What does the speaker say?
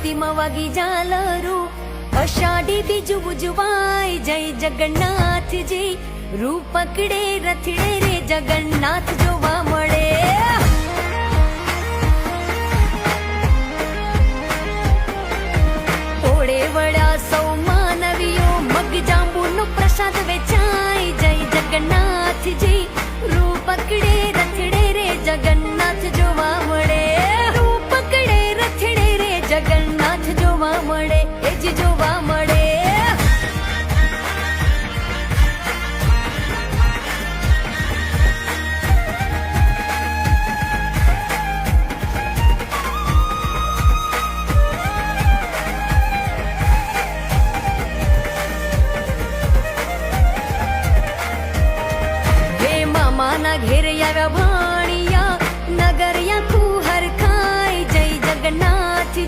ભક્તિમાં વાગી ઝાલરું, અષાઢી બીજું ઉજવાય જય જગન્નાથજી, રૂપ પકડે રથડે રે જગન્નાથ જોવા મળે. ઓળે વળ્યા સૌ માનવીઓ, મગ જાંબુનો પ્રસાદ વેચાય જય જગન્નાથજી, રૂપ પકડે રથડે રે જગન્નાથ જોવા મળે. રૂપ પકડે રથડે રે જગન્નાથ જોવા મળે, એ જ જોવા મળે. મામાના ઘેર આવ્યા ભાણિયા, નગરિયા કુહર ખાય જય જગન્નાથજી,